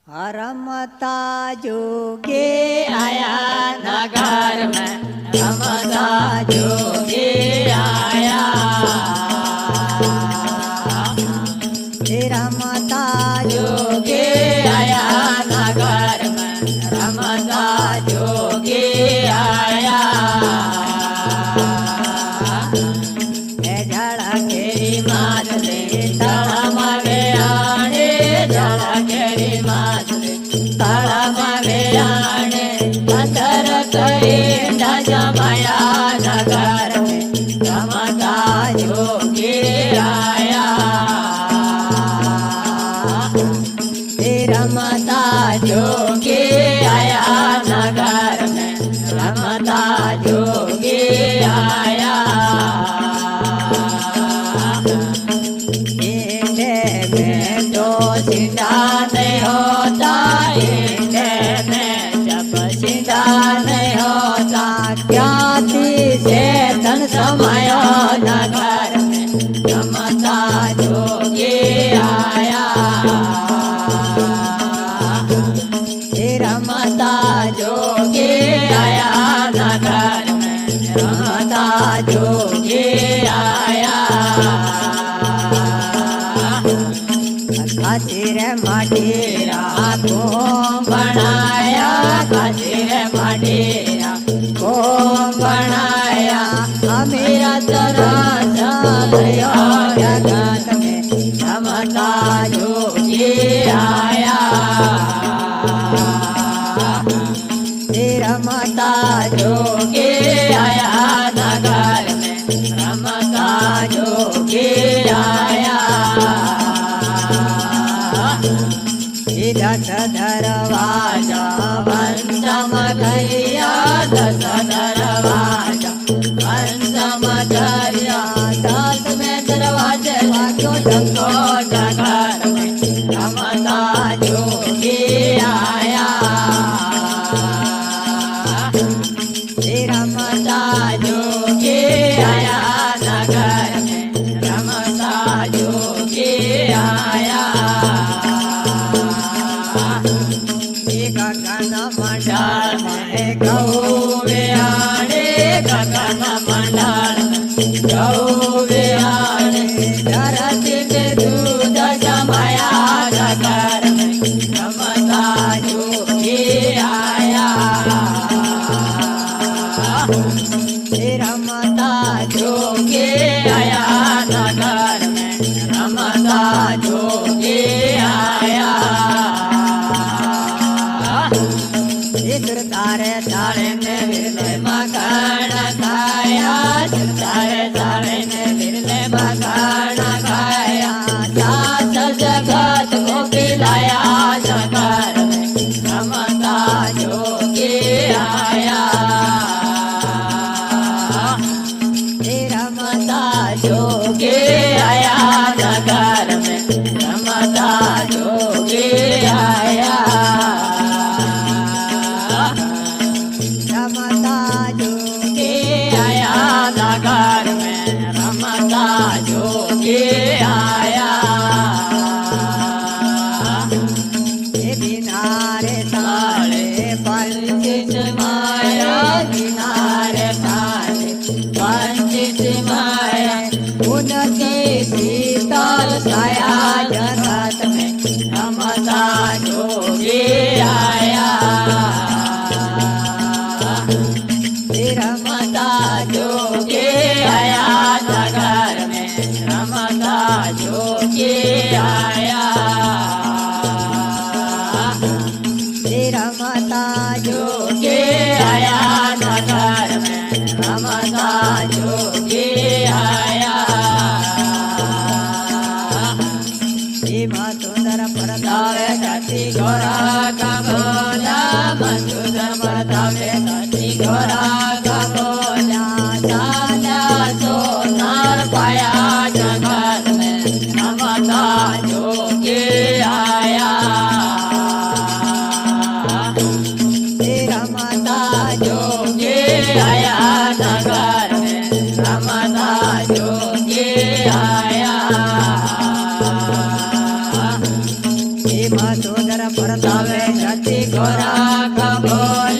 रमता जोगे आया नगर में, रमता जोगे आया, रमता जोगे आया नगर में, रमता जोगे आया। झड़केरी माछली तड़म आने, झड़केरी माछली तड़म आने, अंदर करे जमाया नगर में, रमता जोगे आया, रमता जोगे आया नगर में, रमता जोगे आया। सीधा नहीं होता, इंद्र में जब सीधा नहीं होता, ख्याति से धन समायो नगर में, रमता जोगे आया, रमता जोगे आया नगर में, रमता जोगे आया। खातिर मटेरा को बनाया, खातिर मटेरा को बनाया, मेरा तरह जगत में, रमता जोगे आया, रमता जोगे आया नगर में, रमता जोगे आया। दस दरवाजा बंदम गैया, दस दरवाजा बंदम गैया, दस में दरवाजे क्यों जगो जगत में, रमता जोगे आया, रमता जोगे आया नगर में, रमता जोगे आया। गगन मंडल में गौ बिहारे, गगन मंडल में गौ बिहारे, धरती पे दूध जमाया नगर में, रमता जोगे आया, रमता जोगे आया नगर में, रमता जोगे आया। तारे तारे में बिरले मकान खाया, तारे तारे में बिरले मकान खाया, सात जगत को पिलाया नगर में, रमता जोगे आया, रमता जोगे आया नगर में, रमता जोगे आया, रमता जोगे आया नगर में, रमता जोगे आया। किनारे तारे पंचित माया, किनारे तारे पंचित माया, उनकी शीतल छाया जगत में, रमता जोगे आया, रमता जोगे आया नगर में, रमता जोगे आया, रमता जोगे आया नगर में, रमता जोगे आया। मधुधर प्रतापे कति घोरा का बोला, मधुधर प्रतापे कति घोरा का बोला, साजा सोनार पाया जगत में, रमता जोगे आया, रमता जोगे आया नगर में, रमता जोगे आया। मधुधर परतावे छाती गोरा खबोला